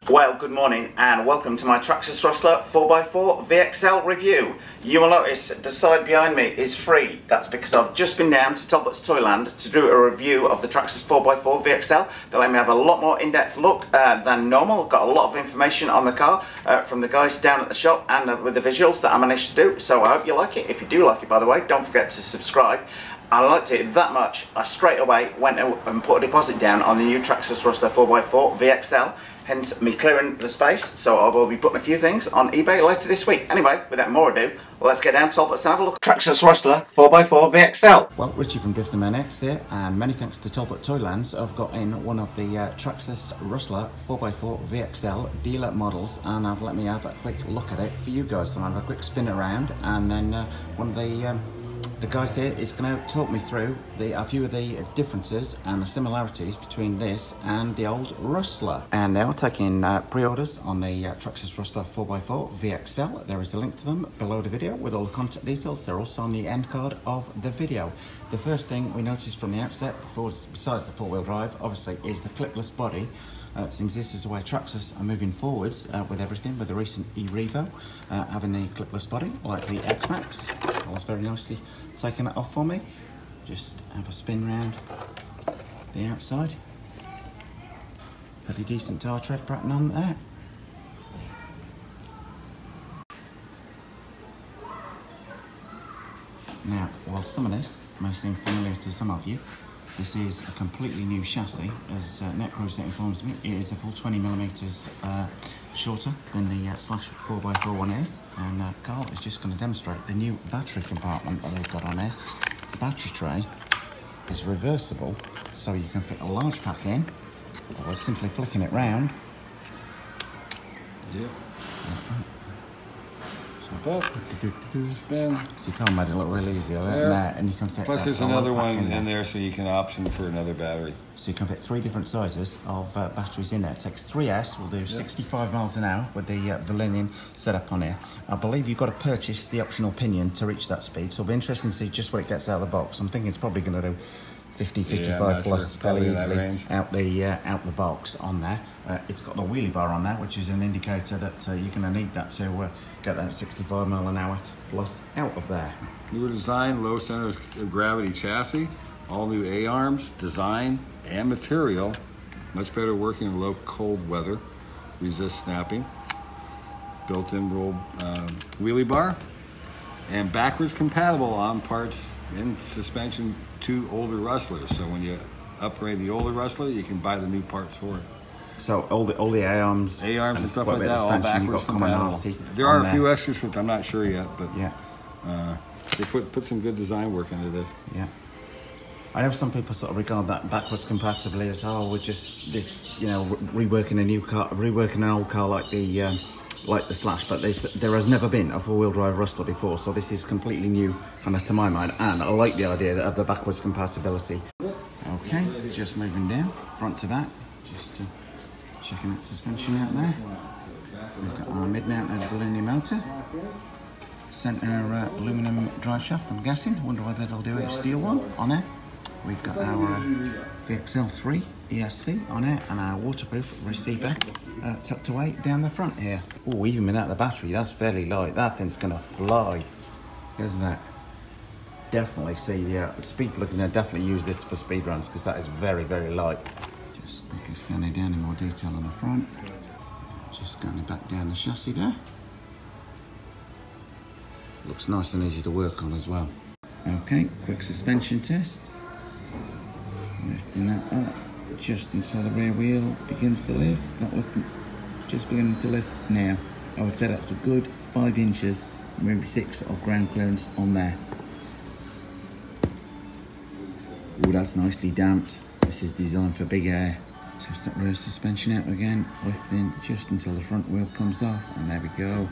Well, good morning and welcome to my Traxxas Rustler 4x4 VXL review. You will notice the side behind me is free. That's because I've just been down to TALBOTS Toyland to do a review of the Traxxas 4x4 VXL. They let me have a lot more in-depth look than normal. Got a lot of information on the car from the guys down at the shop and with the visuals that I managed to do. So I hope you like it. If you do like it, by the way, don't forget to subscribe. I liked it that much, I straight away went and put a deposit down on the new Traxxas Rustler 4x4 VXL, hence me clearing the space, so I will be putting a few things on eBay later this week. Anyway, without more ado, let's get down to TALBOTS and have a look. Traxxas Rustler 4x4 VXL. Well, Richie from Driftomaniacs here, and many thanks to TALBOTS Toylands. I've got in one of the Traxxas Rustler 4x4 VXL dealer models, and I've let me have a quick look at it for you guys. So I'll have a quick spin around, and then one of the guys here is going to talk me through a few of the differences and the similarities between this and the old Rustler. And now taking pre-orders on the Traxxas Rustler 4x4 VXL. There is a link to them below the video with all the contact details. They're also on the end card of the video. The first thing we noticed from the outset, besides the four-wheel drive, obviously, is the clipless body. It seems this is the way Traxxas are moving forwards with everything, with the recent e-Revo having the clipless body like the X-Max. That was very nicely taking that off for me. Just have a spin round the outside. Pretty decent tire tread pattern on there. Now, while some of this may seem familiar to some of you, this is a completely new chassis. As NetCruiser informs me, it is a full 20mm shorter than the Slash 4x4 one is. And Carl is just going to demonstrate the new battery compartment that they've got on there. The battery tray is reversible, so you can fit a large pack in, or simply flicking it round. Yep. Spin. So you can't make it look really easy, and you can fit. Plus, there's another one in there, so you can option for another battery. So you can fit 3 different sizes of batteries in there. It takes 3S. Will do 65 miles an hour with the Valinian setup on here. I believe you've got to purchase the optional pinion to reach that speed. So it'll be interesting to see just what it gets out of the box. I'm thinking it's probably going to do 50, 55 plus fairly easily out the box on there. It's got the wheelie bar on there, which is an indicator that you're going to need that to get that 65 mile an hour plus out of there. Newer design, low center of gravity chassis, all new A-arms, design and material, much better working in low cold weather, resist snapping, built-in roll wheelie bar, and backwards compatible on parts in suspension to older Rustlers. So when you upgrade the older Rustler, you can buy the new parts for it. So all the A-arms and stuff like that, all backwards compatible. There are a few extras, which I'm not sure yet, but they put some good design work into this. Yeah. I know some people sort of regard that backwards compatibly as, oh, we're just reworking a new car, reworking an old car like the Slash, but there has never been a four-wheel drive Rustler before, so this is completely new, kind of to my mind, and I like the idea of the backwards compatibility. Okay, just moving down, front to back, just checking that suspension out there. We've got our mid-mounted Valinian motor, centre aluminum drive shaft, I'm guessing. Wonder whether they'll do a steel one on there. We've got our VXL 3 ESC on it, and our waterproof receiver tucked away down the front here. Oh, even without the battery, that's fairly light. That thing's gonna fly, isn't it? Definitely see the speed plug, definitely use this for speed runs because that is very, very light. Just quickly scanning down in more detail on the front. Just scanning back down the chassis there. Looks nice and easy to work on as well. Okay, quick suspension test. Lifting that up just until the rear wheel begins to lift. Not lifting, just beginning to lift now. I would say that's a good 5 inches, maybe 6 of ground clearance on there. Oh, that's nicely damped. This is designed for big air. Just that rear suspension out again, lifting just until the front wheel comes off, and there we go.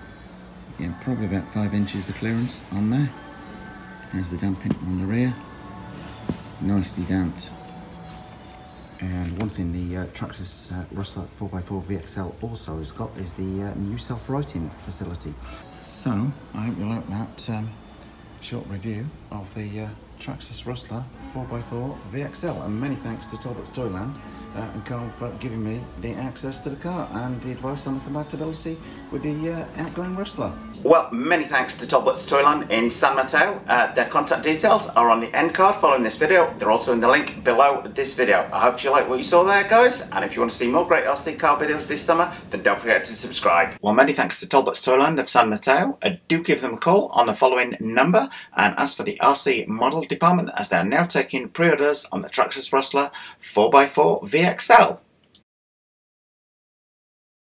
Again, probably about 5 inches of clearance on there. There's the damping on the rear. Nicely damped. And one thing the Traxxas Rustler 4x4 VXL also has got is the new self-writing facility. So I hope you like that short review of the Traxxas Rustler 4x4 VXL, and many thanks to Talbot's Toyland and Carl for giving me the access to the car and the advice on the compatibility with the outgoing Rustler. Well, many thanks to Talbot's Toyland in San Mateo. Their contact details are on the end card following this video. They're also in the link below this video. I hope you like what you saw there, guys, and if you want to see more great RC car videos this summer, then don't forget to subscribe. Well, many thanks to Talbot's Toyland of San Mateo. Do give them a call on the following number and ask for the RC model department, as they are now taking pre-orders on the Traxxas Rustler 4x4 VXL.